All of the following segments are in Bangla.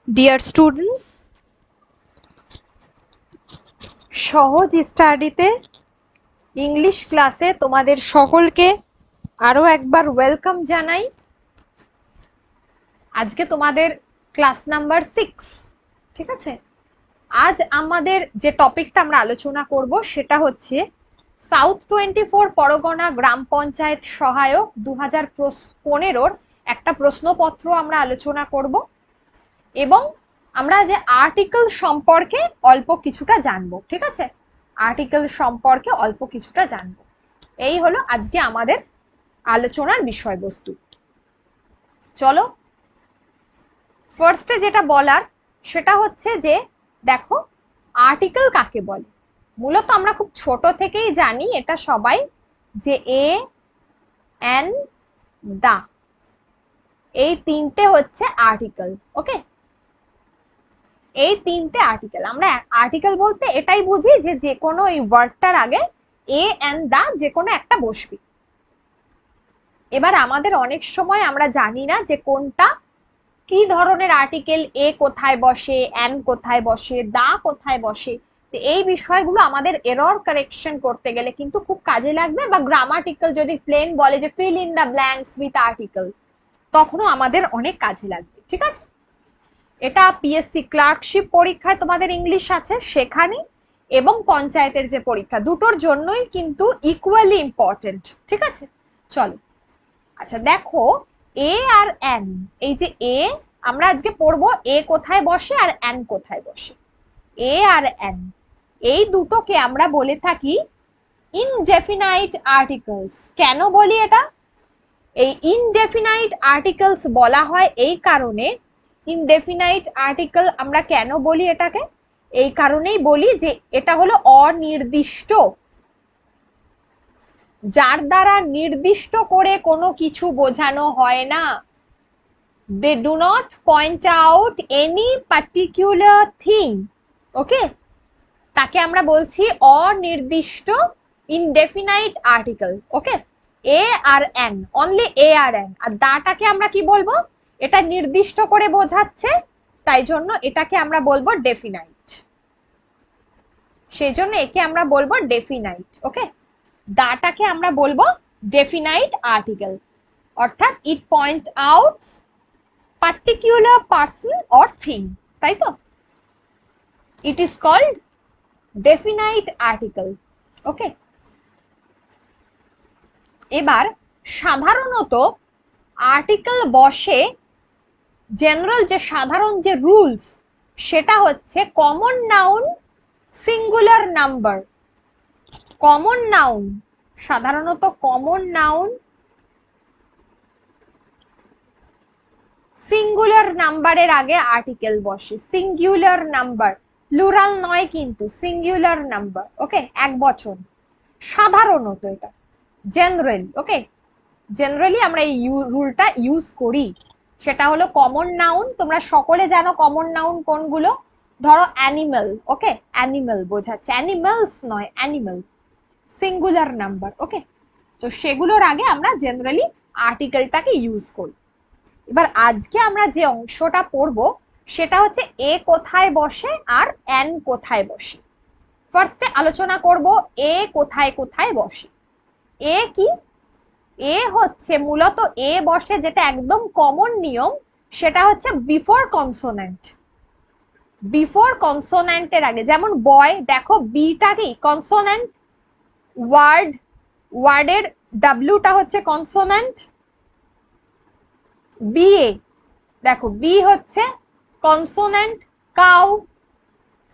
ডিয়ার স্টুডেন্টস, সহজ স্টাডিতে ইংলিশ ক্লাসে তোমাদের সকলকে আরো একবার ওয়েলকাম জানাই। আজকে তোমাদের ক্লাস নাম্বার 6, ঠিক আছে। আজ আমাদের যে টপিকটা আমরা আলোচনা করব সেটা হচ্ছে সাউথ 24 পরগনা গ্রাম পঞ্চায়েত সহায়ক 2015 একটা প্রশ্নপত্র আমরা আলোচনা করব এবং আমরা যে আর্টিকেল সম্পর্কে অল্প কিছুটা জানবো, ঠিক আছে। আর্টিকেল সম্পর্কে অল্প কিছুটা জানবো, এই হলো আজকে আমাদের আলোচনার বিষয়বস্তু। চলো, ফার্স্টে যেটা বলার সেটা হচ্ছে যে দেখো, আর্টিকেল কাকে বলে। মূলত আমরা খুব ছোট থেকেই জানি এটা সবাই, যে এ, এন, দা, এই তিনটে হচ্ছে আর্টিকেল। ওকে, এই তিনটে আর্টিকেল। আমরা আর্টিকেল বলতে এটাই বুঝি যে যে কোনো এই ওয়ার্ডটার আগে এ এন্ড দা যে কোনো একটা বসবে। এবার আমাদের অনেক সময় আমরা জানি না যে কোনটা কি ধরনের আর্টিকেল, এ কোথায় বসে, এন কোথায় বসে, দা কোথায় বসে। তো এই বিষয়গুলো আমাদের এরর কারেকশন করতে গেলে কিন্তু খুব কাজে লাগবে, বা গ্রামাটিক্যাল যদি প্লেন বলে যে fill in the blanks with article, তখনও আমাদের অনেক কাজে লাগবে, ঠিক আছে। এটা পিএসসি ক্লার্কশিপ পরীক্ষায় তোমাদের ইংলিশ আছে সেখানে, এবং পঞ্চায়েতের যে পরীক্ষা, দুটোর জন্যই কিন্তু ইকুয়ালি ইম্পর্টেন্ট, ঠিক আছে। চলো, আচ্ছা দেখো, এ আর এন, এই যে এ আমরা আজকে পড়বো এ কোথায় বসে আর এন কোথায় বসে। এ আর এন এই দুটোকে আমরা বলে থাকি ইনডেফিনাইট আর্টিকেলস। কেন বলি এটা? এই ইনডেফিনাইট আর্টিকেলস বলা হয় এই কারণে। ইনডেফিনাইট আর্টিকেল আমরা কেন বলি এটাকে? এই কারণেই বলি যে এটা হলো অনির্দিষ্ট, যার দ্বারা নির্দিষ্ট করে কোনো কিছু বোঝানো হয় না। They do not point out any particular thing. Okay, তাকে আমরা বলছি অনির্দিষ্ট, ইনডেফিনাইট আর্টিকেল। ওকে, এ আর এন, অনলি এ আর এন। আর দাটাকে আমরা কি বলবো? এটা নির্দিষ্ট করে বোঝাচ্ছে, তাই জন্য এটাকে আমরা বলবো ডেফিনাইট। সেই জন্য একে আমরা বলবো ডেফিনাইট। ওকে, দাটাকে আমরা বলবো ডেফিনাইট আর্টিকেল, অর্থাৎ it point out particular person or thing, তাই তো। It is called definite article. Okay, এবার সাধারণত আর্টিকেল বসে, জেনারেল যে সাধারণ যে রুলস, সেটা হচ্ছে common noun, singular number. Common noun, সাধারণত কমন নাউন, সিঙ্গুলার নাম্বারের আগে আর্টিকেল বসে। সিঙ্গুলার নাম্বার, প্লুরাল নয় কিন্তু, সিঙ্গুলার নাম্বার। ওকে, এক বচন। সাধারণত এটা জেনারেলি, ওকে, জেনারেলি আমরা এই রুলটা ইউজ করি। সেটা হলো কমন নাউন। তোমরা সকলে জানো কমন নাউন কোনগুলো। ধরো অ্যানিমেল, ওকে, অ্যানিমেল বোঝাচ্ছে, অ্যানিমেলস নয়, অ্যানিমেল, সিঙ্গুলার নাম্বার। ওকে, তো সেগুলোর আগে আমরা জেনারেলি আর্টিকেলটাকে ইউজ করি। এবার আজকে আমরা যে অংশটা পড়বো সেটা হচ্ছে এ কোথায় বসে আর এন কোথায় বসে। ফার্স্টে আলোচনা করব এ কোথায় কোথায় বসে। এ কি? এ হচ্ছে মূলত এ বসে যেটা একদম কমন নিয়ম, সেটা হচ্ছে বিফোর কনসোনেন্ট। বিফোর কনসোনেন্টের আগে, যেমন বয়, দেখো বিটা কি কনসোনেন্ট, ওয়ার্ড, ওয়ার্ডের ডাব্লিউটা হচ্ছে কনসোনেন্ট। বিএ, দেখো বি হচ্ছে কনসোনেন্ট। কাউ,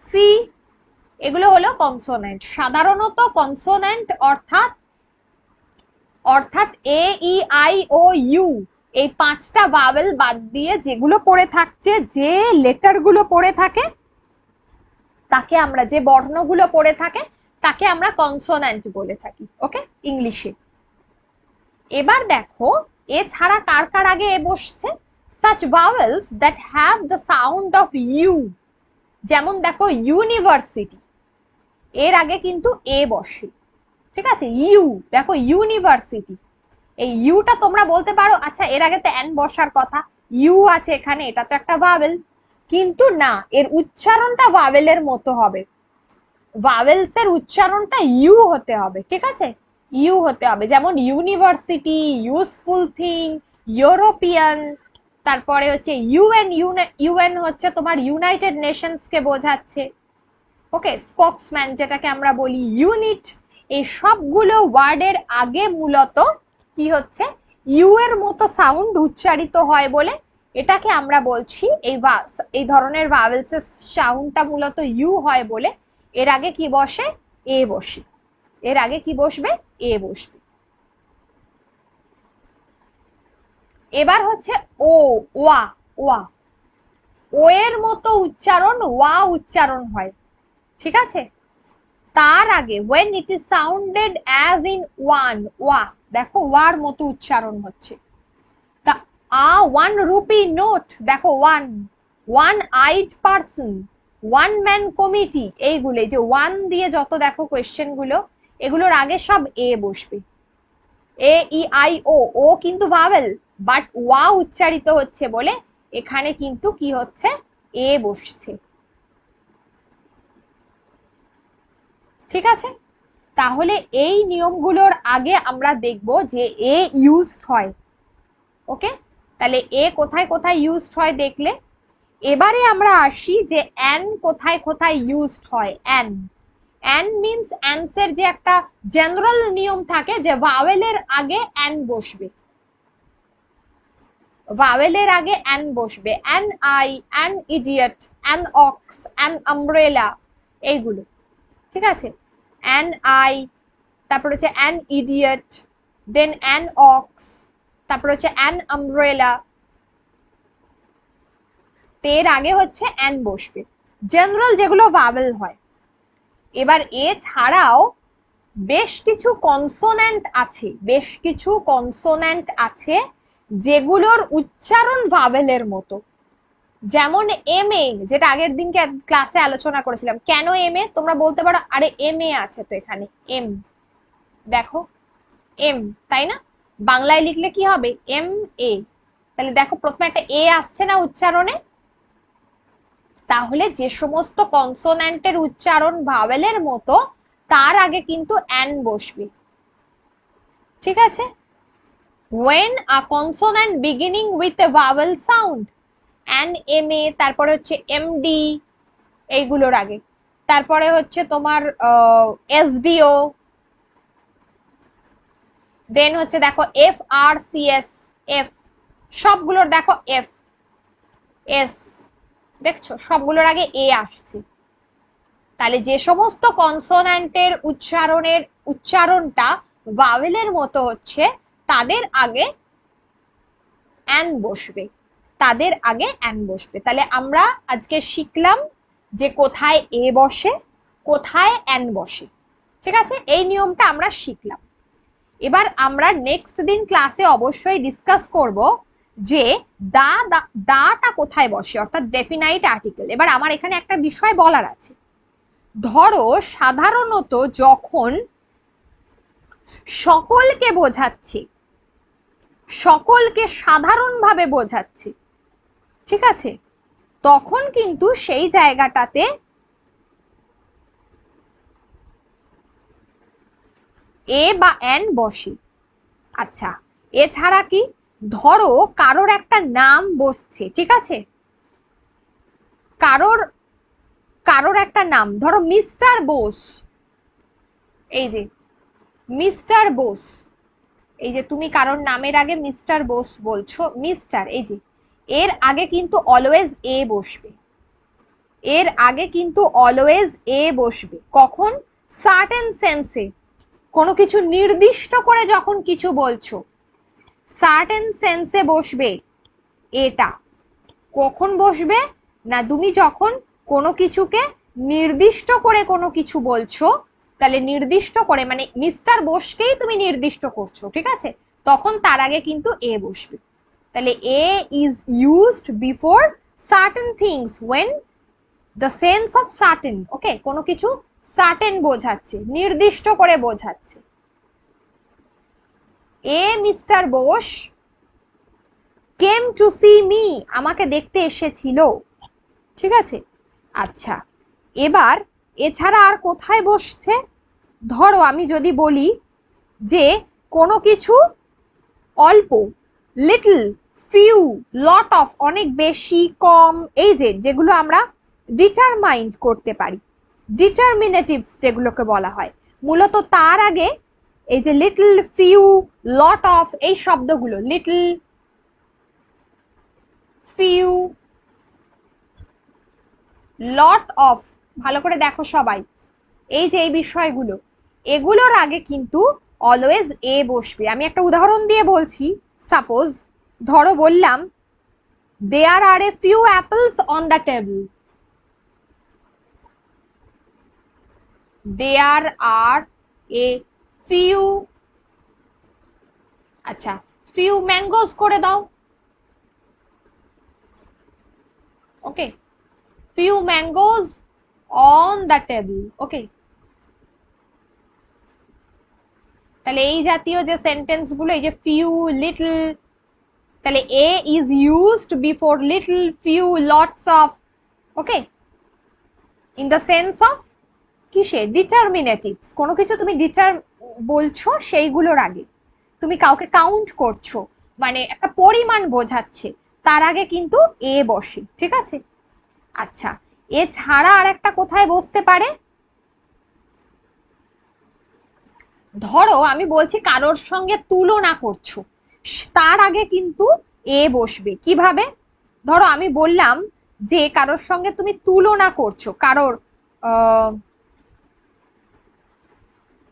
সি, এগুলো হলো কনসোনেন্ট। সাধারণত কনসোনেন্ট অর্থাৎ এ, ই, আই, ও, ইউ, এই পাঁচটা ভাওয়েল বাদ দিয়ে যেগুলো পড়ে থাকছে, যে লেটার গুলো পড়ে থাকে, তাকে আমরা, যে বর্ণগুলো পড়ে থাকে তাকে আমরা কনসোনেন্ট বলে থাকি। ওকে, ইংলিশে। এবার দেখো, এছাড়া কার কার আগে এ বসছে? such vowels that have the sound of u, যেমন দেখো ইউনিভার্সিটি, এর আগে কিন্তু এ বসে, ঠিক আছে। ইউ, দেখো ইউনিভার্সিটি, এই ইউটা তোমরা বলতে পারো আচ্ছা এর আগে তো এন বসার কথা, ইউ আছে এখানে, এটা তো একটা ভাওয়েল, কিন্তু না, এর উচ্চারণটা ভাওয়েলের মতো হবে। ভাওয়েলস এর উচ্চারণটা ইউ হতে হবে, ঠিক আছে, ইউ হতে হবে। যেমন ইউনিভার্সিটি, ইউজফুল থিং, ইউরোপিয়ান, তারপরে হচ্ছে ইউএন, ইউএন হচ্ছে তোমার ইউনাইটেড নেশনস কে বোঝাচ্ছে। ওকে, স্পোকসম্যান যেটাকে আমরা বলি, ইউনিট, এই সবগুলো ওয়ার্ডের আগে মূলত কি হচ্ছে, ইউ এর মতো সাউন্ড উচ্চারিত হয় বলে এটাকে আমরা বলছি, এই ধরনের ভাওয়েলসের সাউন্ডটা মূলত ইউ হয় বলে এর আগে কি বসে, এ বসে, এর আগে কি বসবে, এ বসবে। এবার হচ্ছে ও, ওয়া, ওয়া, ও এর মতো উচ্চারণ ওয়া উচ্চারণ হয়, ঠিক আছে। তার আগে when it is sounded as in one, ওয়া, দেখো ওয়ার মতো উচ্চারণ হচ্ছে। তা one rupee note, দেখো one eyed person, one man committee, এইগুলো যে ওয়ান দিয়ে যত দেখো কোয়েশ্চেন গুলো, এগুলোর আগে সব এ বসবে। এ ই আই ও, ও কিন্তু ভাওয়েল, বাট ওয়া উচ্চারিত হচ্ছে বলে এখানে কিন্তু কি হচ্ছে, এ বসছে, ঠিক আছে। তাহলে এই নিয়মগুলোর আগে আমরা দেখব যে এ ইউজড হয়। ওকে, তাহলে এ কোথায় কোথায় ইউজড হয় দেখলে। এবারে আমরা আসি যে অ্যান কোথায় কোথায় ইউজড হয়। অ্যান মিন্স অ্যান্সের যে একটা জেনারেল নিয়ম থাকে যে ভাওয়েলের আগে অ্যান বসবে, ভাওয়েলের আগে অ্যান বসবে, an eye, an idiot, an ox, an umbrella, এইগুলো, ঠিক আছে। অ্যান আই, তারপর হচ্ছে an idiot, then an ox, তারপর হচ্ছে অ্যান আমব্রেলা, এর আগে হচ্ছে অ্যান বসবে, জেনারেল যেগুলো ভাওয়েল হয়। এবার এছাড়াও বেশ কিছু কনসোন্যান্ট আছে, বেশ কিছু কনসোন্যান্ট আছে যেগুলোর উচ্চারণ ভাওয়েলের মতো। যেমন এম এ, যেটা আগের দিনকে ক্লাসে আলোচনা করেছিলাম। কেন এম এ, তোমরা বলতে পারো আরে এম এ আছে তো এখানে, এম, দেখো এম, তাই না, বাংলায় লিখলে কি হবে, এম এ, তাহলে দেখো প্রথমে একটা এ আসছে না উচ্চারণে। তাহলে যে সমস্ত কনসোন্যান্টের উচ্চারণ ভাওয়েলের মতো তার আগে কিন্তু অ্যান বসবে, ঠিক আছে। when a consonant beginning with a vowel sound, an, M A, তারপরে হচ্ছে এমডি, এইগুলোর আগে, তারপরে হচ্ছে তোমার এসডিও, দেন হচ্ছে দেখো F R C S, F, সবগুলোর দেখো এফ এস, দেখছো সবগুলোর আগে এ আসছে। তাহলে যে সমস্ত কনসোন্যান্টের উচ্চারণটা ভাওয়েলের মতো হচ্ছে তাদের আগে অ্যান বসবে, তাদের আগে অ্যান বসবে। তাহলে আমরা আজকে শিখলাম যে কোথায় এ বসে, কোথায় অ্যান বসে, ঠিক আছে, এই নিয়মটা আমরা শিখলাম। এবার আমরা নেক্সট দিন ক্লাসে অবশ্যই ডিসকাস করব যে দাটা কোথায় বসে, অর্থাৎ ডেফিনাইট আর্টিকেল। এবার আমার এখানে একটা বিষয় বলার আছে, ধরো সাধারণত যখন সকলকে বোঝাচ্ছি, সকলকে সাধারণভাবে বোঝাচ্ছি, ঠিক আছে, তখন কিন্তু সেই জায়গাটাতে এ বা এন বসে। আচ্ছা, এছাড়া কি, ধরো কারোর একটা নাম বসছে, ঠিক আছে, কারোর একটা নাম, ধরো মিস্টার বোস, এই যে মিস্টার বোস, এই যে তুমি কারোর নামের আগে মিস্টার বোস বলছো, মিস্টার, এই যে এর আগে কিন্তু অলওয়েজ এ বসবে, এর আগে কিন্তু অলওয়েজ এ বসবে। কখন, সার্টেন সেন্সে, কোনো কিছু নির্দিষ্ট করে যখন কিছু বলছো, সার্টেন সেন্সে বসবে এটা। কখন বসবে না, তুমি যখন কোনো কিছুকে নির্দিষ্ট করে কোনো কিছু বলছো, তাহলে নির্দিষ্ট করে মানে মিস্টার বোসকেই তুমি নির্দিষ্ট করছো, ঠিক আছে, তখন তার আগে কিন্তু এ বসবে। তাহলে a is used before certain things when the sense of certain, okay, কোনো কিছু সার্টেন বোঝাচ্ছে, নির্দিষ্ট করে বোঝাচ্ছে। A Mr Bose came to see me, আমাকে দেখতে এসেছিল। ঠিক আছে। আচ্ছা, এবার এছাড়া আর কোথায় বসছে? ধরো আমি যদি বলি যে কোনো কিছু অল্প, লিটল, ফিউ, লট অফ, অনেক বেশি, কম, এই যেগুলো আমরা ডিটারমাইন্ড করতে পারি, ডিটারমিনেটিভস যেগুলোকে বলা হয়, মূলত তার আগে এই যে লিটল, ফিউ, লট অফ, এই শব্দগুলো লিটল, ফিউ, লট অফ, ভালো করে দেখো সবাই, এই যে এই বিষয়গুলো, এগুলোর আগে কিন্তু অলওয়েজ এ বসবে। আমি একটা উদাহরণ দিয়ে বলছি। সাপোজ ধরো বললাম there are a few apples on the table, there are a few, আচ্ছা ফিউ ম্যাঙ্গোস করে দাও, okay, few mangoes on the table, okay. তাহলে এই জাতীয় যে সেন্টেন্স গুলো, এই যে ফিউ, লিটল, তাহলে a is used before little, few, lots of, okay, in the sense of কিসে, ডিটারমিনেটিভস। কোনো কিছু তুমি বলছো সেইগুলোর আগে, তুমি কাউকে কাউন্ট করছো, মানে একটা পরিমাণ বোঝাচ্ছে, তার আগে কিন্তু এ বসে, ঠিক আছে। আচ্ছা, এছাড়া আর একটা কোথায় বসতে পারে? ধরো আমি বলছি কারোর সঙ্গে তুলনা করছো, তার আগে কিন্তু এ বসবে। কিভাবে? ধরো আমি বললাম যে কারোর সঙ্গে তুমি তুলনা করছো, কারোর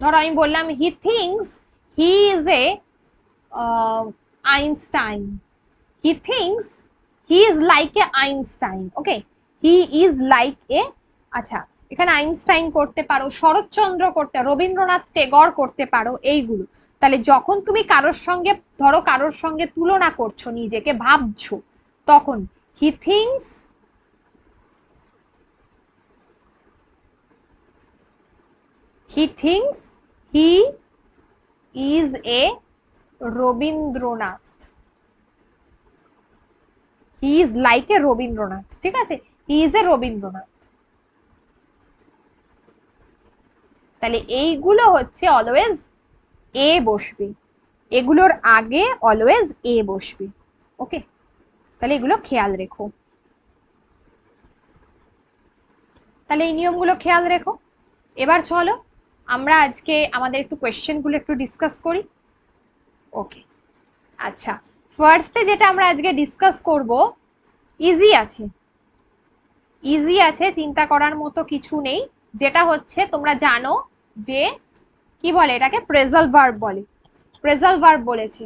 ধরো আমি বললাম he thinks he is a Einstein, he thinks he is like a Einstein, okay, he is like a, আচ্ছা এখানে আইনস্টাইন করতে পারো, শরৎচন্দ্র করতে, রবীন্দ্রনাথ টেগর করতে পারো, এইগুলো। তাহলে যখন তুমি কারোর সঙ্গে, ধরো কারোর সঙ্গে তুলনা করছো, নিজেকে ভাবছো, তখন he thinks, he thinks he is a Rabindranath, he is like a Rabindranath, ঠিক আছে, হি ইজ এ রবীন্দ্রনাথ। তাহলে এইগুলো হচ্ছে অলওয়েজ এ বসবে, এগুলোর আগে অলওয়েজ এ বসবে, ওকে। তাহলে এগুলো খেয়াল রেখো, তাহলে এই নিয়মগুলো খেয়াল রেখো। এবার চলো আমরা আজকে আমাদের একটু কোয়েশ্চেনগুলো একটু ডিসকাস করি, ওকে। আচ্ছা, ফার্স্টে যেটা আমরা আজকে ডিসকাস করব, ইজি আছে, ইজি আছে, চিন্তা করার মতো কিছু নেই। যেটা হচ্ছে তোমরা জানো যে কি বলে এটাকে, প্রেজাল ভার্ব বলে, প্রেজাল ভার্ব বলেছে,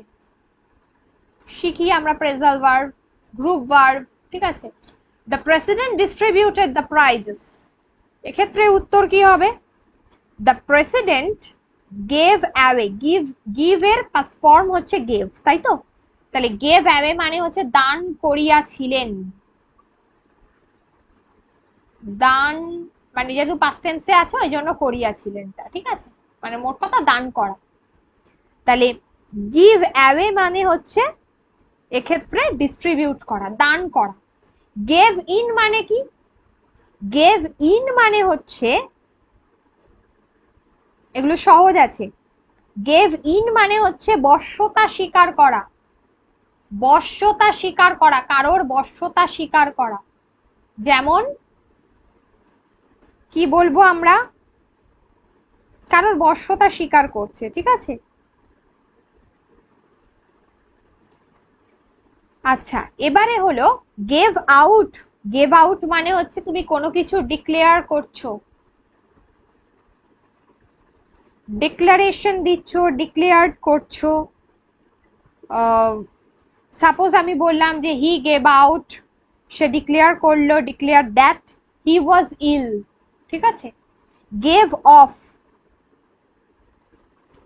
শিখি আমরা প্রেজাল ভার্ব, গ্রুপ ভার্ব, ঠিক আছে। The president distributed the prices, এক্ষেত্রে উত্তর কি হবে? The president gave away, give এর পাস্ট ফর্ম হচ্ছে গেভ, তাই তো? তাহলে গেভ অ্যাওয়ে মানে হচ্ছে দান করিয়াছিলেন, দান, মানে যেহেতু পাস্ট টেন্সে আছে ওই জন্য করিয়াছিলেনটা, ঠিক আছে, মানে মোট কথা দান করা। তাহলে গিভ অ্যাওয়ে মানে হচ্ছে এক্ষেত্রে ডিস্ট্রিবিউট করা, দান করা। গেভ ইন মানে কি? গেভ ইন মানে হচ্ছে, এগুলো সহজ আছে, গেভ ইন মানে হচ্ছে বশ্যতা স্বীকার করা, বশ্যতা স্বীকার করা, কারোর বশ্যতা স্বীকার করা। যেমন কি বলবো আমরা, কারোর বশ্যতা স্বীকার করছে, ঠিক আছে। আচ্ছা, এবারে হলো গেভ আউট, গেভ আউট মানে হচ্ছে তুমি কোনো কিছু ডিক্লেয়ার করছো, ডিক্লারেশন দিচ্ছ, ডিক্লেয়ার করছো। সাপোজ আমি বললাম যে he gave out, say declare করলো, ডিক্লেয়ার দ্যাট হি ওয়াজ ইল, ঠিক আছে। গেভ অফ,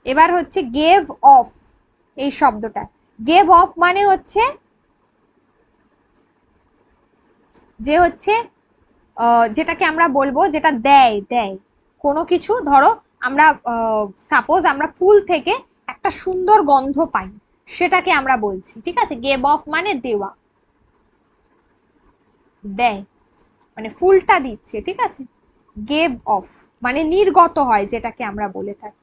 এবার হচ্ছে গেভ অফ, এই শব্দটা গেভ অফ মানে হচ্ছে যে হচ্ছে যেটাকে আমরা বলবো যেটা দেয়, দেয় কোনো কিছু। ধরো আমরা সাপোজ আমরা ফুল থেকে একটা সুন্দর গন্ধ পাই, সেটাকে আমরা বলছি, ঠিক আছে। গেভ অফ মানে দেওয়া, দেয়। মানে ফুলটা দিচ্ছে, ঠিক আছে। গেভ অফ মানে নির্গত হয়, যেটাকে আমরা বলে থাকি।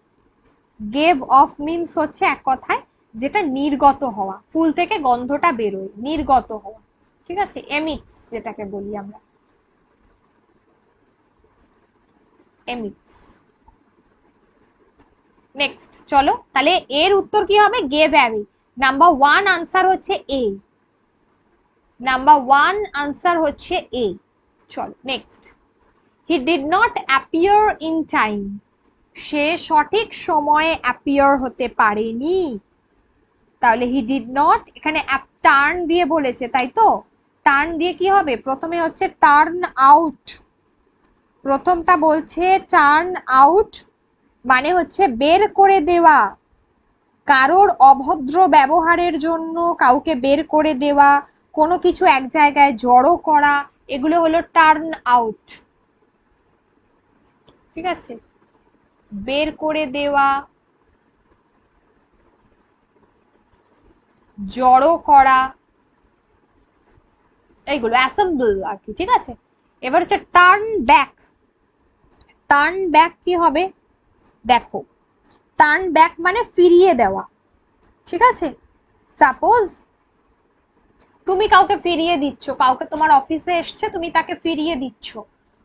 গেভ অফ মিন্স হচ্ছে এক কথায় যেটা নির্গত হওয়া, ফুল থেকে গন্ধটা বেরোয়, নির্গত হওয়া, ঠিক আছে। এমিটস যেটাকে বলি আমরা, এমিটস। নেক্সট চলো, তাহলে এর উত্তর কি হবে? Gave away. নাম্বার 1 আনসার হচ্ছে এ, নাম্বার 1 আনসার হচ্ছে এ। চলো next. He did not appear in time, সে সঠিক সময়ে অ্যাপিয়ার হতে পারেনি। তাহলে হি ডিড নট, এখানে টার্ন দিয়ে বলেছে, তাই তো? টার্ন দিয়ে কি হবে? প্রথমে হচ্ছে টার্ন আউট, প্রথমটা বলছে টার্ন আউট মানে হচ্ছে বের করে দেওয়া, কারোর অভদ্র ব্যবহারের জন্য কাউকে বের করে দেওয়া, কোনো কিছু এক জায়গায় জড়ো করা, এগুলো হলো টার্ন আউট, ঠিক আছে। বের করে দেওয়া, জড়ো করা, এইগুলো অ্যাসেম্বল আর কি, ঠিক আছে। এবার হচ্ছে টার্ন ব্যাক। টার্ন ব্যাক কি হবে? দেখো, টার্ন ব্যাক মানে ফিরিয়ে দেওয়া, ঠিক আছে। সাপোজ তুমি কাউকে ফিরিয়ে দিচ্ছ, কাউকে তোমার অফিসে এসছে তুমি তাকে ফিরিয়ে দিচ্ছ,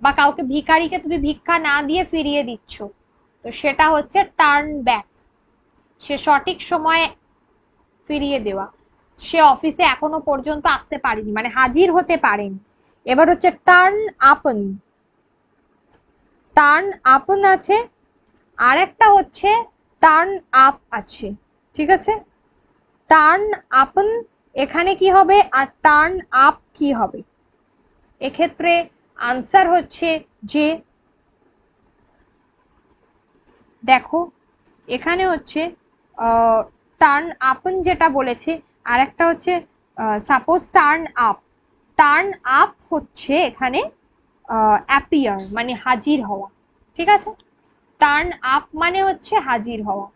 বা কাউকে ভিখারিকে তুমি ভিক্ষা না দিয়ে ফিরিয়ে দিচ্ছ, তো সেটা হচ্ছে টার্ন ব্যাক। সে সঠিক সময়ে ফিরিয়ে দেওয়া, সে অফিসে এখনো পর্যন্ত আসতে পারেনি, মানে হাজির হতে পারেনি। এবার হচ্ছে টার্ন আপন। টার্ন আপন আছে, আর একটা হচ্ছে টার্ন আপ আছে, ঠিক আছে। টার্ন আপন এখানে কি হবে, আর টার্ন আপ কি হবে? এক্ষেত্রে আনসার হচ্ছে যে, দেখো এখানে হচ্ছে টার্ন আপন যেটা বলেছে, আর একটা হচ্ছে suppose turn up. Turn up হচ্ছে এখানে অ্যাপিয়ার মানে হাজির হওয়া, ঠিক আছে। টার্ন আপ মানে হচ্ছে হাজির হওয়া।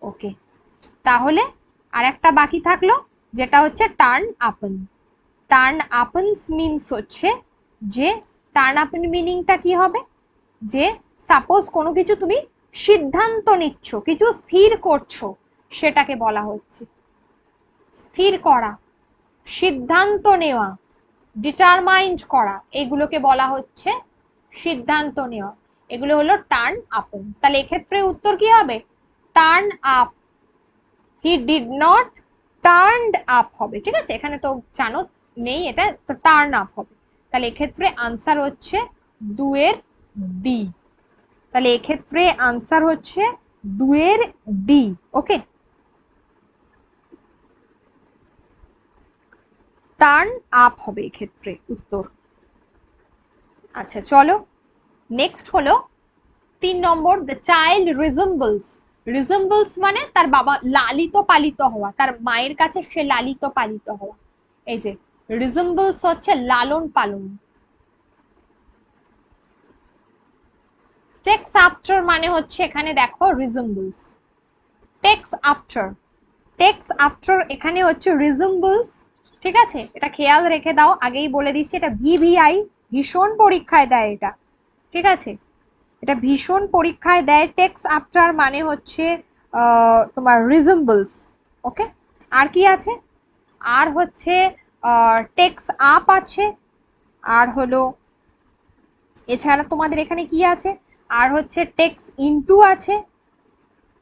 ওকে, তাহলে আর একটা বাকি থাকলো, যেটা হচ্ছে টার্ন আপন। টার্ন আপনস মিনস হচ্ছে যে, টার্ন আপন মিনিংটা কি হবে? যে সাপোজ কোনো কিছু তুমি সিদ্ধান্ত নিচ্ছ, কিছু স্থির করছো, সেটাকে বলা হচ্ছে স্থির করা, সিদ্ধান্ত নেওয়া, ডিটারমাইন্ড করা, এগুলোকে বলা হচ্ছে সিদ্ধান্ত নেওয়া। এগুলো হলো টার্ন আপন। তাহলে এক্ষেত্রে উত্তর কি হবে? Turn up. He did not turned up হবে, ঠিক আছে। এখানে তো জানো নেই, এটা তো টার্ন আপ হবে। তাহলে এক্ষেত্রে আনসার হচ্ছে 2 এর ডি। তাহলে এক্ষেত্রে আনসার হচ্ছে 2 এর ডি। ওকে, টার্ন আপ হবে এক্ষেত্রে উত্তর। আচ্ছা চলো, নেক্সট হলো 3 নম্বর, দ্য চাইল্ড রিজেম্বলস। রিজেম্বলস মানে তার বাবা, লালিত পালিত হওয়া, তার মায়ের কাছে সে লালিত পালিত হওয়া। এই যে রিজেম্বলস হচ্ছে লালন পালন। টেক্স আফটার মানে হচ্ছে এখানে দেখো resembles, takes after, takes after এখানে হচ্ছে রিজেম্বলস, ঠিক আছে। এটা খেয়াল রেখে দাও, আগেই বলে দিচ্ছি, এটা ভিভিআই ভীষণ পরীক্ষায় দেয় এটা, ঠিক আছে। এটা ভীষণ পরীক্ষায় দেয়। টেক্স আফটার মানে হচ্ছে তোমার রিজেম্বলস। ওকে, আর কি আছে? আর হচ্ছে টেক্স আপ আছে, আর হলো এছাড়া তোমাদের এখানে কি আছে, আর হচ্ছে টেক্স ইনটু আছে,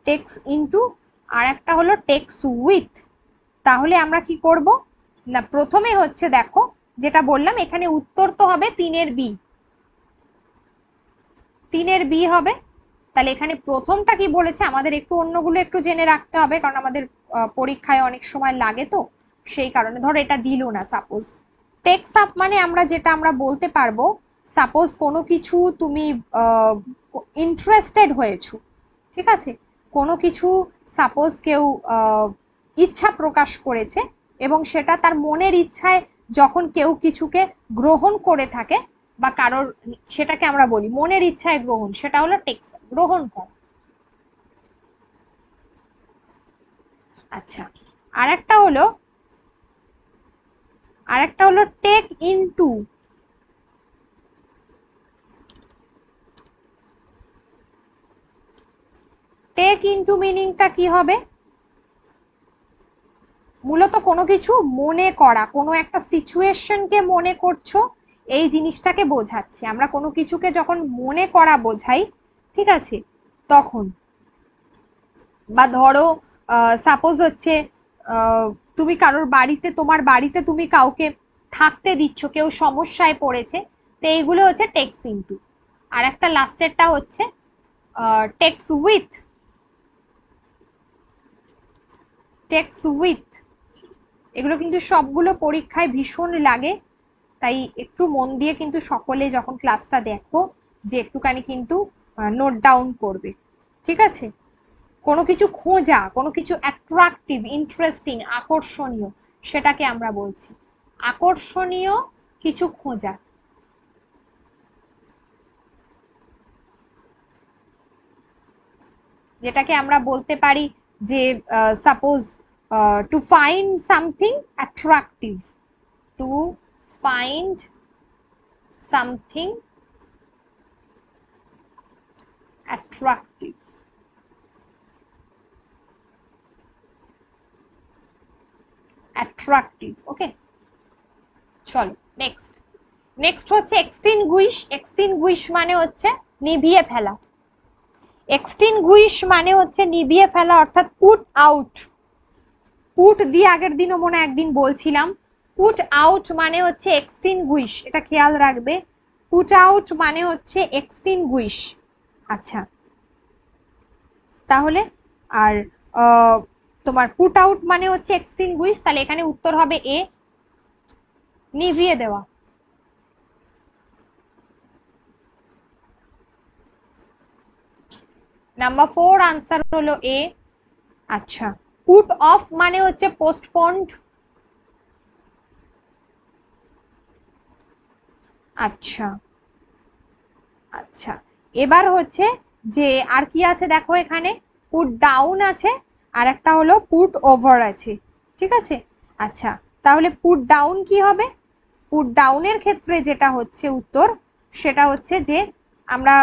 টেক্স ইনটু, আর একটা হলো টেক্স উইথ। তাহলে আমরা কি করব না, প্রথমে হচ্ছে দেখো যেটা বললাম, এখানে উত্তর তো হবে 3 এর বি, 3 এর বি হবে। তাহলে এখানে প্রথমটা কি বলেছে, আমাদের একটু অন্যগুলো একটু জেনে রাখতে হবে, কারণ আমাদের পরীক্ষায় অনেক সময় লাগে, তো সেই কারণে ধরো এটা দিল না। সাপোজ টেক্স আপ মানে আমরা যেটা আমরা বলতে পারবো, সাপোজ কোনো কিছু তুমি ইন্টারেস্টেড হয়েছো, ঠিক আছে। কোনো কিছু সাপোজ কেউ ইচ্ছা প্রকাশ করেছে, এবং সেটা তার মনের ইচ্ছায় যখন কেউ কিছুকে গ্রহণ করে থাকে, বা কারোর, সেটাকে আমরা বলি মনের ইচ্ছায় গ্রহণ, সেটা হলো টেক্স, গ্রহণ করা। আচ্ছা, আর একটা হলো আর একটা হলো টেক ইনটু। টেক ইনটু মিনিংটা কি হবে? মূলত কোনো কিছু মনে করা, কোনো একটা সিচুয়েশনকে মনে করছো, এই জিনিসটাকে বোঝাচ্ছে। আমরা কোনো কিছুকে যখন মনে করা বোঝাই, ঠিক আছে, তখন। বা ধরো সাপোজ হচ্ছে তুমি কারোর বাড়িতে, তোমার বাড়িতে তুমি কাউকে থাকতে দিচ্ছ, কেউ সমস্যায় পড়েছে, তো এইগুলো হচ্ছে টেক্স ইনটু। আর একটা লাস্টেরটা হচ্ছে টেক্স উইথ। টেক্স উইথ এগুলো কিন্তু সবগুলো পরীক্ষায় ভীষণ লাগে, তাই একটু মন দিয়ে কিন্তু সকলে যখন ক্লাসটা দেখো, যে একটুখানি কিন্তু নোট ডাউন করবে, ঠিক আছে। কোনো কিছু খোঁজা, কোনো কিছু অ্যাট্রাকটিভ, ইন্টারেস্টিং, আকর্ষণীয়, সেটাকে আমরা বলছি আকর্ষণীয় কিছু খোঁজা। যেটাকে আমরা বলতে পারি যে suppose to find something attractive, to find something attractive. Attractive, okay. চলো নেক্সট। নেক্সট হচ্ছে এক্সটিংগুইশ। এক্সটিংগুইশ মানে হচ্ছে নিভিয়ে ফেলা। এক্সটিংগুইশ মানে হচ্ছে নিভিয়ে ফেলা, অর্থাৎ পুট আউট। পুট দিয়ে আগের দিনও মনে একদিন বলছিলাম, পুট আউট মানে হচ্ছে এক্সটিংগুইশ, এটা খেয়াল রাখবে। পুট আউট মানে হচ্ছে এক্সটিংগুইশ। আচ্ছা, তাহলে আর তোমার পুট আউট মানে হচ্ছে এক্সটিংগুইশ, তাহলে এখানে উত্তর হবে এ, নিভিয়ে দেওয়া। নাম্বার 4 আনসার হলো এ। আচ্ছা, পুট অফ মানে হচ্ছে পোস্টপন্ড। আচ্ছা আচ্ছা, এবার হচ্ছে যে আর কি আছে দেখো, এখানে পুট ডাউন আছে, আর একটা হলো পুট ওভার আছে, ঠিক আছে। আচ্ছা, তাহলে পুট ডাউন কি হবে? পুট ডাউনের ক্ষেত্রে যেটা হচ্ছে উত্তর, সেটা হচ্ছে যে আমরা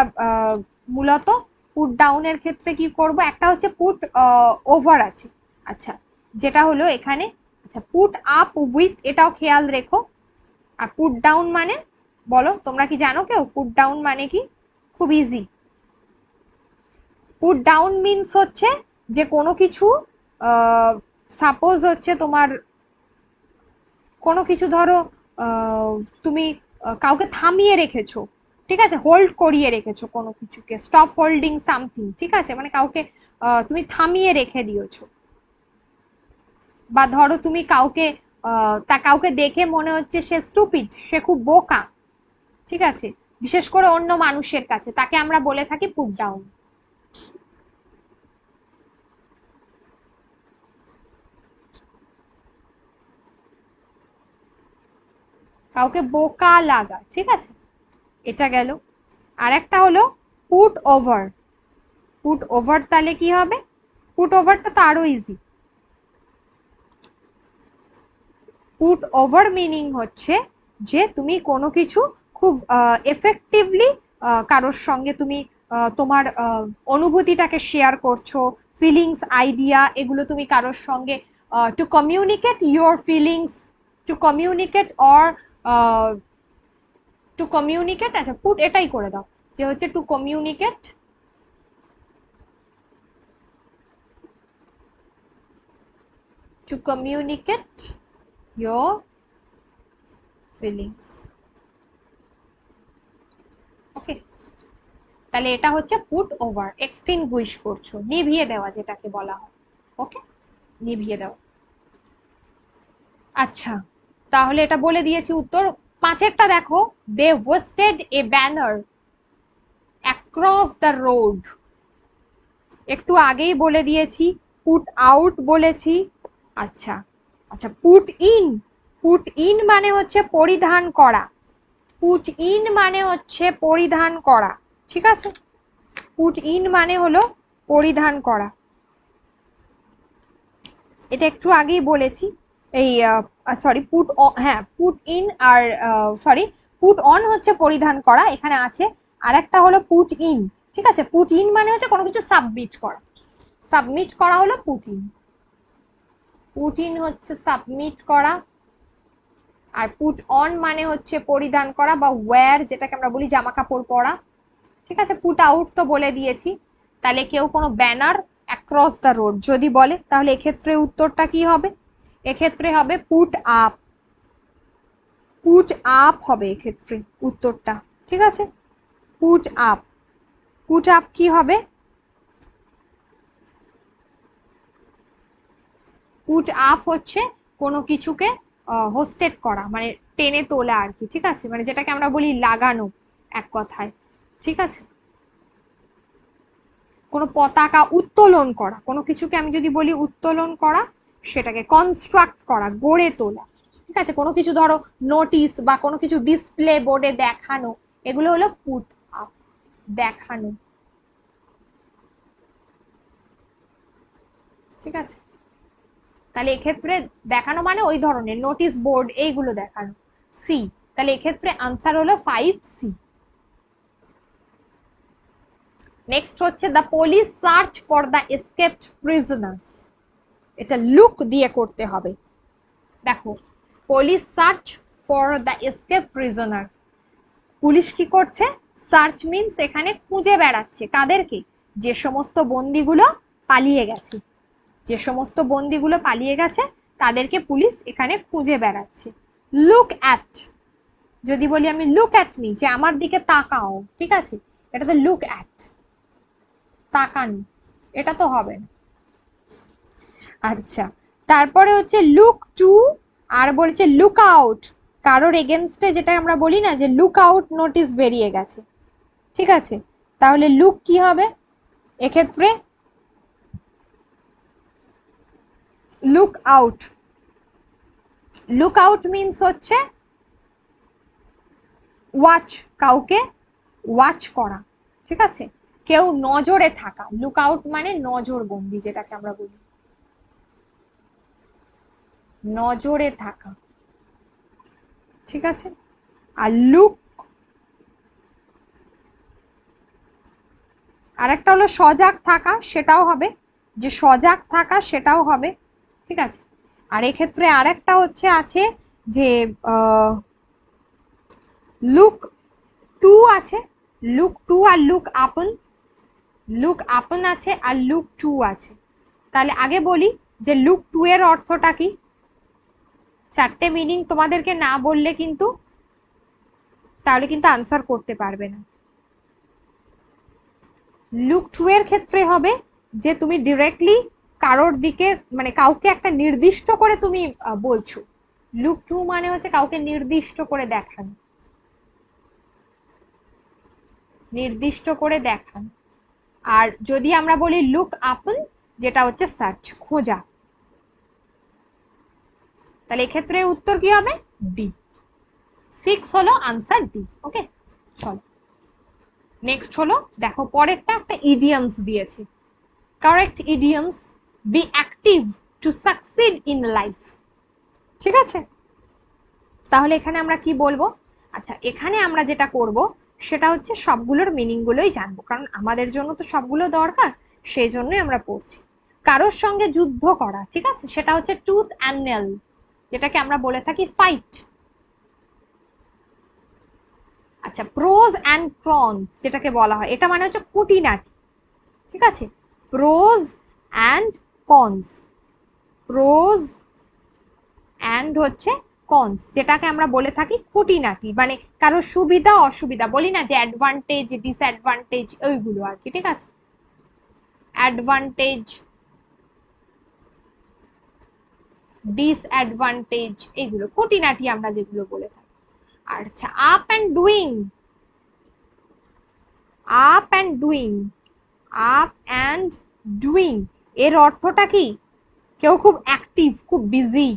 মূলত পুট ডাউনের ক্ষেত্রে কি করব, একটা হচ্ছে পুট ওভার আছে। আচ্ছা, যেটা হলো এখানে, আচ্ছা পুট আপ উইথ, এটাও খেয়াল রেখো। আর পুট ডাউন মানে, বলো তোমরা কি জানো কেউ পুট ডাউন মানে কি? খুব ইজি। পুট ডাউন মিনস হচ্ছে যে কোনো কিছু, সাপোজ হচ্ছে তোমার কোনো কিছু ধরো তুমি কাউকে থামিয়ে রেখেছো, ঠিক আছে, হোল্ড করিয়ে রেখেছো কোনো কিছুকে, স্টপ হোল্ডিং সামথিং, ঠিক আছে, মানে কাউকে তুমি থামিয়ে রেখে দিয়েছো। বা ধরো তুমি কাউকে তা কাউকে দেখে মনে হচ্ছে সে স্টুপিড, সে খুব বোকা, ঠিক আছে, বিশেষ করে অন্য মানুষের কাছে, তাকে আমরা বলে থাকি পুট ডাউন। কাউকে বোকা লাগা, ঠিক আছে, এটা গেল। আর একটা হলো পুট ওভার। পুট ওভার তাহলে কি হবে? পুট ওভারটা তো আরো ইজি। পুট ওভার মিনিং হচ্ছে যে তুমি কোনো কিছু খুব এফেক্টিভলি কারোর সঙ্গে তুমি তোমার অনুভূতিটাকে শেয়ার করছো, ফিলিংস, আইডিয়া, এগুলো তুমি কারোর সঙ্গে to communicate your feelings, to communicate or to communicate, আচ্ছা পুট এটাই করে দাও, যে হচ্ছে to communicate, to communicate your feelings, okay. তাহলে এটা হচ্ছে পুট ওভার, এক্সটিংগুইশ করছো, নিভিয়ে দেওয়া যেটাকে বলা হয়, ওকে, নিভিয়ে দেওয়া। আচ্ছা, তাহলে এটা বলে দিয়েছি উত্তর। পাঁচেরটা দেখো, they hoisted a banner across the road. একটু আগেই বলে দিয়েছি, পুট আউট বলেছি। আচ্ছা আচ্ছা, পুট ইন। পুট ইন মানে হচ্ছে পরিধান করা। পুট ইন মানে হচ্ছে পরিধান করা, ঠিক আছে। পুট ইন মানে হলো পরিধান করা, এটা একটু আগেই বলেছি। এই সরি পুট, হ্যাঁ পুট ইন, আর সরি পুট অন হচ্ছে পরিধান করা এখানে আছে, আর একটা হলো পুট ইন। ঠিক আছে, পুট ইন মানে হচ্ছে কোনো কিছু সাবমিট করা, সাবমিট করা হলো পুট ইন। পুট ইন হচ্ছে সাবমিট করা, আর পুট অন মানে হচ্ছে পরিধান করা বা ওয়্যার, যেটাকে আমরা বলি জামা কাপড় পরা। ঠিক আছে, পুট আউট তো বলে দিয়েছি। তাহলে কেউ কোনো ব্যানার অ্যাক্রস দ্য রোড যদি বলে, তাহলে এক্ষেত্রে উত্তরটা কি হবে? এক্ষেত্রে হবে পুট আপ, পুট আপ হবে এক্ষেত্রে উত্তরটা। ঠিক আছে, পুট আপ, পুট আপ কি হবে? পুট আপ হচ্ছে কোনো কিছুকে হোস্টেড করা, মানে টেনে তোলা আর কি। ঠিক আছে, মানে যেটাকে আমরা বলি লাগানো এক কথায়। ঠিক আছে, কোনো পতাকা উত্তোলন করা, কোনো কিছুকে আমি যদি বলি উত্তোলন করা, সেটাকে কনস্ট্রাক্ট করা, গড়ে তোলা। ঠিক আছে, কোনো কিছু ধরো নোটিশ বা কোনো কিছু ডিসপ্লে বোর্ডে দেখানো, এগুলো হলো পুট আপ, দেখানো। ঠিক আছে, তাহলে এক্ষেত্রে দেখানো মানে ওই ধরনের নোটিশ বোর্ড এইগুলো দেখানো। সি, তাহলে এক্ষেত্রে আনসার হলো 5C। নেক্সট হচ্ছে the police search for the escaped prisoners, এটা লুক দিয়ে করতে হবে। দেখো, police search for the escape prisoner, police কি করছে? সার্চ মিন্স এখানে খুঁজে বেড়াচ্ছে কাদেরকে? যে সমস্ত বন্দিগুলো পালিয়ে গেছে, যে সমস্ত বন্দিগুলো পালিয়ে গেছে তাদেরকে পুলিশ এখানে খুঁজে বেড়াচ্ছে। লুক অ্যাট, যদি বলি আমি লুক অ্যাট মি, যে আমার দিকে তাকাও, ঠিক আছে, এটা তো লুক অ্যাট, তাকানো, এটা তো হবে না। আচ্ছা, তারপরে হচ্ছে লুক টু, আর বলছে লুক আউট, কারোর এগেনস্টে যেটা আমরা বলি না যে লুক আউট নোটিশ বেরিয়ে গেছে। ঠিক আছে, তাহলে লুক কি হবে এক্ষেত্রে? Look out, look out means হচ্ছে ওয়াচ, কাউকে ওয়াচ করা। ঠিক আছে, কেউ নজরে থাকা, লুক আউট মানে নজরবন্দি, যেটাকে আমরা বলি নজরে থাকা। ঠিক আছে, আর লুক, আর একটা হলো সজাগ থাকা, সেটাও হবে, যে সজাগ থাকা সেটাও হবে। ঠিক আছে, আর এক্ষেত্রে আর একটা হচ্ছে আছে যে লুক টু আছে, লুক টু আর লুক আপন, লুক আপন আছে আর লুক টু আছে। তাহলে আগে বলি যে লুক টু এর অর্থটা কি। চারটে মিনিং তোমাদেরকে না বললে কিন্তু তাহলে কিন্তু আনসার করতে পারবে না। লুক টু এর ক্ষেত্রে হবে যে তুমি ডিরেক্টলি কারোর দিকে, মানে কাউকে একটা নির্দিষ্ট করে তুমি বলছো। লুক টু মানে হচ্ছে কাউকে নির্দিষ্ট করে দেখানো, নির্দিষ্ট করে দেখানো। আর যদি আমরা বলি লুক আপন, যেটা হচ্ছে সার্চ, খোঁজা। তাহলে এক্ষেত্রে উত্তর কি হবে? ডি, 6 হলো আনসার ডি। ওকে, চলো নেক্সট হলো, দেখো পরেরটা একটা ইডিয়ামস দিয়েছে। Correct idioms, be active to succeed in life. ঠিক আছে, তাহলে এখানে আমরা কি বলবো? আচ্ছা, এখানে আমরা যেটা করব সেটা হচ্ছে সবগুলোর মিনিং গুলোই জানবো, কারণ আমাদের জন্য তো সবগুলো দরকার, সেই জন্যই আমরা পড়ছি। কারোর সঙ্গে যুদ্ধ করা, ঠিক আছে, সেটা হচ্ছে টুথ অ্যান্ড নেল, যেটাকে আমরা বলে থাকি ফাইট। আচ্ছা, প্রোজ অ্যান্ড কনস যেটাকে বলা হয়, এটা মানে হচ্ছে খুঁটিনাটি। ঠিক আছে, pros and cons, pros and হচ্ছে কনস, যেটাকে আমরা বলে থাকি খুঁটিনাটি, মানে কারোর সুবিধা অসুবিধা বলি না, যে অ্যাডভান্টেজ ডিসঅ্যাডভান্টেজ ওইগুলো আর কি। ঠিক আছে, অ্যাডভান্টেজ ডিসঅ্যাডভান্টেজ এইগুলো খুঁটিনাটি আমরা যেগুলো বলে থাকি। আচ্ছা, up and doing, up and doing, up and doing এর অর্থটা কি? কেউ খুব অ্যাক্টিভ, খুব বিজি,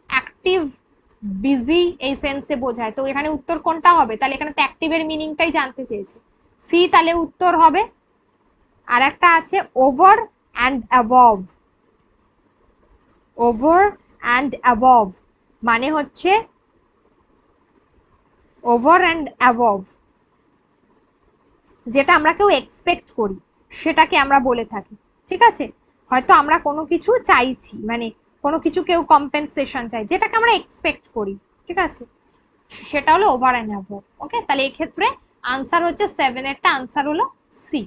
অ্যাক্টিভ বিজি এই সেন্সে বোঝায়। তো এখানে উত্তর কোনটা হবে? তাহলে এখানে তো অ্যাক্টিভের মিনিংটাই জানতে চেয়েছে, সি, তাহলে উত্তর হবে। আর একটা আছে over and above, over and above মানে হচ্ছে ওভার অ্যান্ড অ্যাবভ, যেটা আমরা কেউ এক্সপেক্ট করি সেটাকে আমরা বলে থাকি। ঠিক আছে, হয়তো আমরা কোনো কিছু চাইছি, মানে কোনো কিছু কেউ কম্পেনসেশন চাই, যেটাকে আমরা এক্সপেক্ট করি, ঠিক আছে, সেটা হলো ওভার অ্যান্ড অ্যাবভ। ওকে, তাহলে এই ক্ষেত্রে আনসার হচ্ছে 7 এরটা আনসার হলো সি।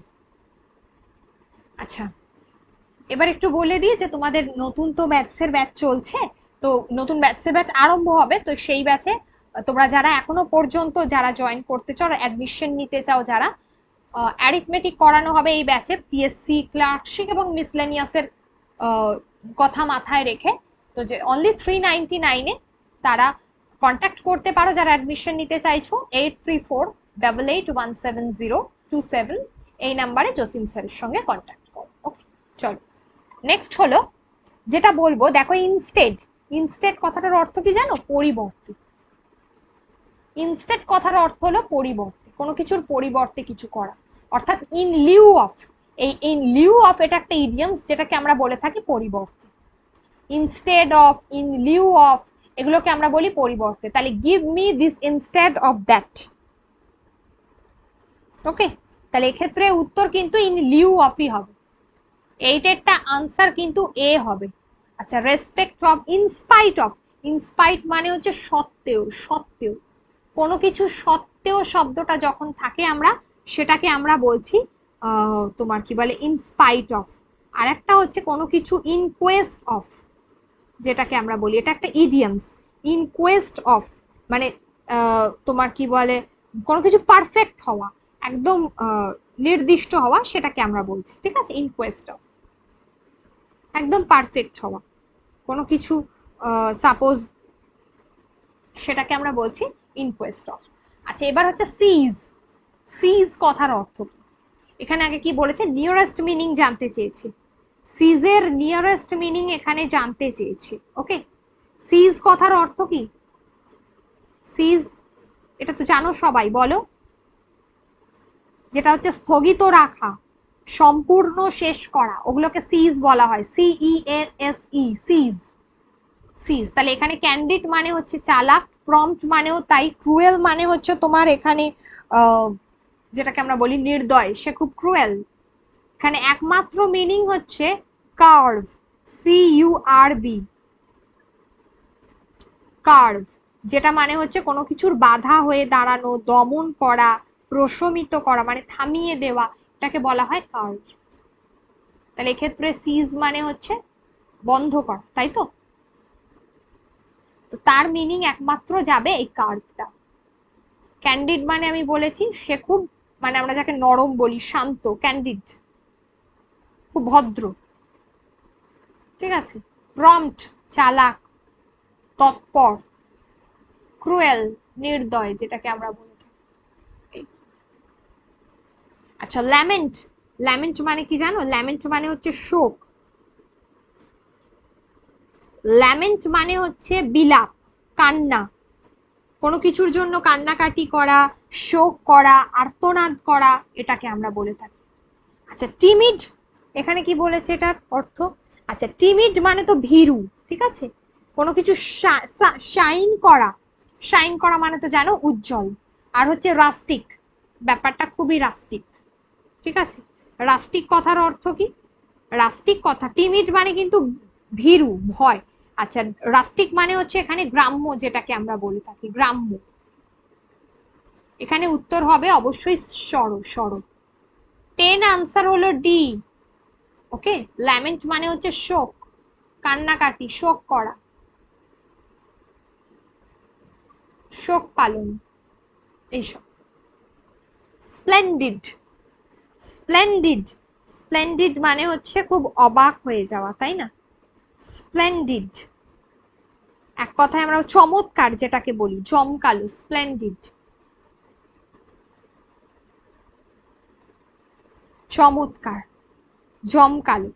আচ্ছা, এবার একটু বলে দিই যে তোমাদের নতুন তো ম্যাথসের ব্যাচ চলছে, তো নতুন ম্যাথসের ব্যাচ আরম্ভ হবে, তো সেই ব্যাচে তোমরা যারা এখনো পর্যন্ত যারা জয়েন করতে চাও, অ্যাডমিশন নিতে চাও, যারা অ্যারিথমেটিক করানো হবে এই ব্যাচে, পিএসসি ক্লার্কশিপ এবং মিসলেনিয়াসের কথা মাথায় রেখে, তো যে অনলি 399-এ তারা কন্ট্যাক্ট করতে পারো যারা অ্যাডমিশন নিতে চাইছো, 8348817027 এই নাম্বারে জসিম স্যারের সঙ্গে কন্ট্যাক্ট করো। ওকে, চলো নেক্সট হলো যেটা বলবো, দেখো ইনস্টেড, ইনস্টেড কথাটার অর্থ কি জানো? পরিবর্তে। ইনস্টেড কথার অর্থ হলো পরিবর্তে, কোনো কিছুর পরিবর্তে কিছু করা, অর্থাৎ ইন লিউ অফ। এই ইন লিউ অফ এটা একটা ইডিয়ামস যেটাকে আমরা বলে থাকি পরিবর্তে। Instead of, in lieu of, এগুলোকে আমরা বলি পরিবর্তে। তাহলে give me this instead of that. Okay, তাহলে এক্ষেত্রে উত্তর কিন্তু ইন লিউ অফই হবে, এইটারটা আনসার কিন্তু এ হবে। আচ্ছা, respect of, in spite of, in spite মানে হচ্ছে সত্ত্বেও, সত্ত্বেও, কোনো কিছু সত্ত্বেও শব্দটা যখন থাকে আমরা সেটাকে আমরা বলছি তোমার কি বলে ইনস্পাইট অফ। আর একটা হচ্ছে কোনো কিছু ইনকোয়েস্ট অফ, যেটাকে আমরা বলি, এটা একটা ইডিয়ামস, ইনকোয়েস্ট অফ মানে তোমার কি বলে কোনো কিছু পারফেক্ট হওয়া, একদম নির্দিষ্ট হওয়া, সেটাকে আমরা বলছি। ঠিক আছে, ইনকোয়েস্ট অফ একদম পারফেক্ট হওয়া কোনো কিছু, সাপোজ সেটাকে আমরা বলছি ইনকোয়েস্ট অফ। আচ্ছা, এবার হচ্ছে সিজ। সিজ কথার অর্থ কি? এখানে আগে কি বলেছে? নিয়ারেস্ট মিনিং জানতে চেয়েছে, সিজের নিয়ারেস্ট মিনিং এখানে জানতে চেয়েছে। ওকে, সিজ কথার অর্থ কি? সিজ এটা তো জানো সবাই, বলো। যেটা হচ্ছে স্থগিত রাখা, সম্পূর্ণ শেষ করা, ওগুলোকে সিজ বলা হয়, CEASE, সিজ, সিজ। তাহলে এখানে ক্যান্ডিড মানে হচ্ছে চালাক, প্রম্পট মানেও তাই, ক্রুয়েল মানে হচ্ছে তোমার এখানে যেটাকে আমরা বলি নির্দয়, সে খুব ক্রুয়েল। এখানে একমাত্র মিনিং হচ্ছে কার্ভ, CURB, কার্ভ, যেটা মানে হচ্ছে কোনো কিছুর বাধা হয়ে দাঁড়ানো, দমন করা, প্রশমিত করা, মানে থামিয়ে দেওয়া, এটাকে বলা হয় কার্ভ। তাহলে এক্ষেত্রে সিজ মানে হচ্ছে বন্ধ করা, তাই তো? তার মিনিং একমাত্র যাবে এই কার্ভটা। ক্যান্ডিড মানে আমি বলেছি সে খুব, মানে আমরা যাকে নরম বলি, শান্ত, ক্যান্ডিড, খুব ভদ্র। ঠিক আছে, প্রম্পট চালাক, তৎপর, ক্রুয়েল নির্দয়, যেটাকে আমরা বলি। আচ্ছা, ল্যামেন্ট, ল্যামেন্ট মানে কি জানো? ল্যামেন্ট মানে হচ্ছে শোক, ল্যামেন্ট মানে হচ্ছে বিলাপ, কান্না, কোনো কিছুর জন্য কান্নাকাটি করা, শোক করা, আর্তনাদ করা, এটাকে আমরা বলে থাকি। আচ্ছা, টিমিড, এখানে কি বলেছে এটার অর্থ? আচ্ছা, টিমিড মানে তো ভীরু, ঠিক আছে, কোনো কিছু শাইন করা, শাইন করা মানে তো জানো উজ্জ্বল। আর হচ্ছে রাস্টিক, ব্যাপারটা খুবই রাস্টিক। ঠিক আছে, রাস্টিক কথার অর্থ কি? রাস্টিক কথা, টিমিড মানে কিন্তু ভীরু, ভয়। আচ্ছা, রাস্টিক মানে হচ্ছে এখানে গ্রাম্য, যেটাকে আমরা বলে থাকি গ্রাম্য। এখানে উত্তর হবে অবশ্যই সরো। 10 আনসার হলো ডি। ওকে, ল্যামেন্ট মানে হচ্ছে শোক, কান্নাকাটি, শোক করা, শোক পালন, এইসব। স্প্লেন্ডিড, স্প্লেন্ডিড, স্প্লেন্ডিড মানে হচ্ছে খুব অবাক হয়ে যাওয়া, তাই না? স্প্লেন্ডিড, এক কথায় আমরা চমৎকার যেটাকে বলি, জমকালো, স্প্লেন্ডিড, চমৎকার, জমকালো।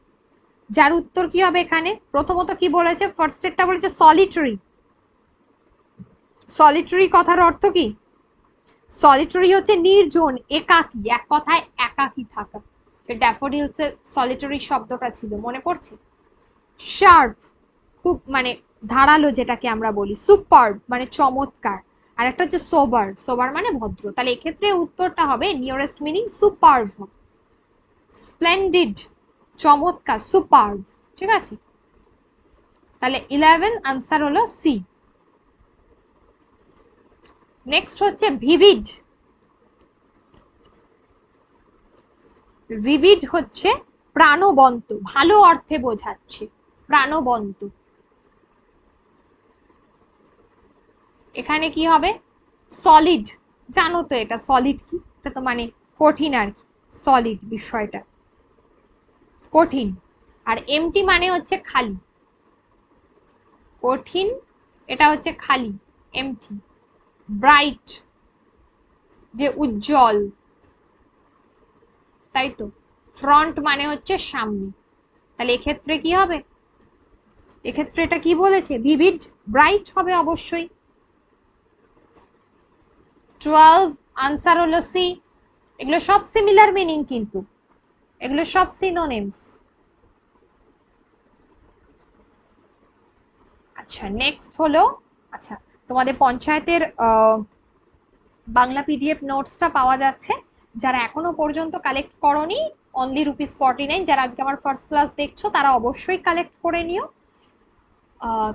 যার উত্তর কি হবে এখানে? প্রথমত কি বলেছে? ফার্স্ট এরটা বলেছে সলিটারি। সলিটারি কথার অর্থ কি? সলিটারি হচ্ছে নির্জন, একাকী, এক কথায় একাকী থাকা। ড্যাফোডিলস এর সলিটারি শব্দটা ছিল, মনে পড়ছে? শার্প, খুব মানে ধারালো যেটাকে আমরা বলি, সুপারব মানে চমৎকার, আর একটা হচ্ছে সোবার, সোবার মানে ভদ্র। তাহলে এক্ষেত্রে উত্তরটা হবে নিয়ারেস্ট মিনিং সুপারভ, স্প্লেন্ডিড, চমৎকার, সুপারভ। ঠিক আছে, তাহলে 11 আনসার হলো সি। নেক্সট হচ্ছে ভিভিড। ভিভিড হচ্ছে প্রাণবন্ত, ভালো অর্থে বোঝাচ্ছে, প্রাণবন্ত। এখানে কি হবে? সলিড, জানো তো এটা সলিড কি, এটা তো মানে কঠিন আর কি, সলিড বিষয়টা কঠিন। আর এমটি মানে হচ্ছে খালি, কঠিন এটা হচ্ছে খালি, এমটি। ব্রাইট যে উজ্জ্বল, তাই তো। ফ্রন্ট মানে হচ্ছে সামনে, তাহলে এক্ষেত্রে কি হবে? এক্ষেত্রে এটা কি বলেছে? ভিভিড, ব্রাইট হবে অবশ্যই। 12 আনসার হলো সি। এগুলো সব সিমিলার মিনিং, কিন্তু এগুলো সব সিনোনিমস। আচ্ছা নেক্সট হলো, আচ্ছা তোমাদের পঞ্চায়েতের বাংলা পিডিএফ নোটসটা পাওয়া যাচ্ছে, যারা এখনো পর্যন্ত কালেক্ট করনি, অনলি ₹49। যারা আজকে আমার ফার্স্ট ক্লাস দেখছো তারা অবশ্যই কালেক্ট করে নিও।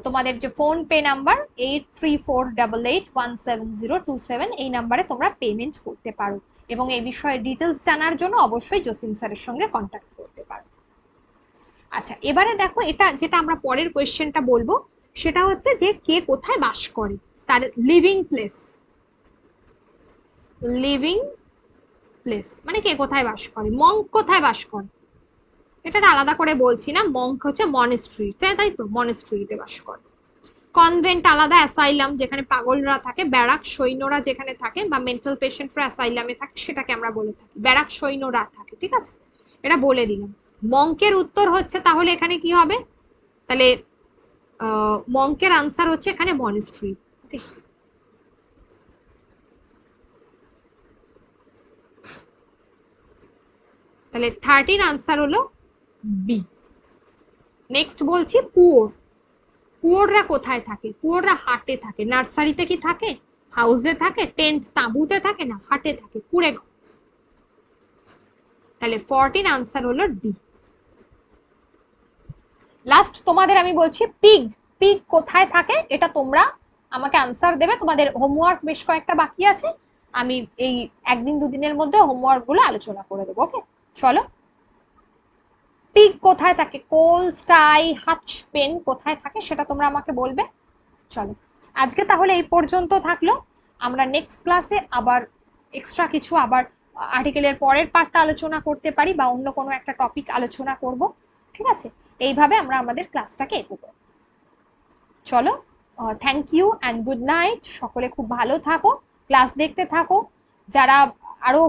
তোমাদের যে ফোন পে নাম্বার 8348817027, এই নাম্বারে তোমরা পেমেন্ট করতে পারো, এবং এই বিষয়ে ডিটেলস জানার জন্য অবশ্যই জসিম স্যারের সঙ্গে কন্ট্যাক্ট করতে পারো। আচ্ছা এবারে দেখো, এটা যেটা আমরা পরের কোয়েশ্চেনটা বলবো সেটা হচ্ছে যে কে কোথায় বাস করে, তার লিভিং প্লেস। লিভিং প্লেস মানে কে কোথায় বাস করে। মঙ্ক কোথায় বাস করে, এটা আলাদা করে বলছি না, মঙ্ক হচ্ছে মনেস্ট্রি, তাই তো, মনেস্ট্রিতে বাস করে। কনভেন্ট আলাদা, অ্যাসাইলাম যেখানে পাগলরা থাকে, ব্যারাক সৈন্যরা যেখানে থাকে, বা মেন্টাল পেশেন্টরা অ্যাসাইলামে থাকে, সেটাকে আমরা বলে থাকি ব্যারাক সৈন্যরা থাকে। ঠিক আছে, এটা বলে দিলাম। মঙ্কের উত্তর হচ্ছে তাহলে এখানে কি হবে? তাহলে মঙ্কের আনসার হচ্ছে এখানে মনেস্ট্রি। তাহলে 13 আনসার হলো বি। নেক্সট বলছি পুয়োর। পুয়োররা কোথায় থাকে? পুয়োররা হাটে থাকে। নার্সারিতে কি থাকে? হাউসে থাকে? টেন্ট তাঁবুতে থাকে? না, হাটে থাকে, কুড়ে ঘর। তাহলে 14 আনসার হলো ডি। লাস্ট তোমাদের আমি বলছি পিগ। পিগ কোথায় থাকে এটা তোমরা আমাকে আনসার দেবে। তোমাদের হোমওয়ার্ক বেশ কয়েকটা বাকি আছে, আমি এই একদিন দুদিনের মধ্যে হোমওয়ার্ক গুলো আলোচনা করে দেবো। ওকে, চলো। পিগ কোথায় থাকে? কোল, স্টাই, হাচ পেন কোথায় থাকে সেটা তোমরা আমাকে বলবে। চলো, আজকে তাহলে এই পর্যন্ত থাকলো। আমরা নেক্সট ক্লাসে আবার এক্সট্রা কিছু আবার আর্টিকেলের পরের পার্টটা আলোচনা করতে পারি, বা অন্য কোনো একটা টপিক আলোচনা করব। ঠিক আছে, এইভাবে আমরা আমাদের ক্লাসটাকে এগোবো। চলো, thank you and good night. সকলে খুব ভালো থাকো, ক্লাস দেখতে থাকো। যারা আরো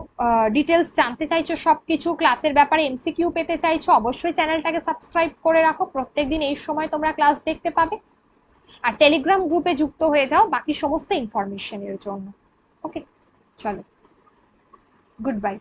ডিটেলস জানতে চাইছো, সবকিছু ক্লাসের ব্যাপারে এমসিকিউ পেতে চাইছো, অবশ্যই চ্যানেলটাকে সাবস্ক্রাইব করে রাখো। প্রত্যেকদিন এই সময় তোমরা ক্লাস দেখতে পাবে। আর টেলিগ্রাম গ্রুপে যুক্ত হয়ে যাও বাকি সমস্ত ইনফরমেশনের জন্য। ওকে, চলো, গুড বাই।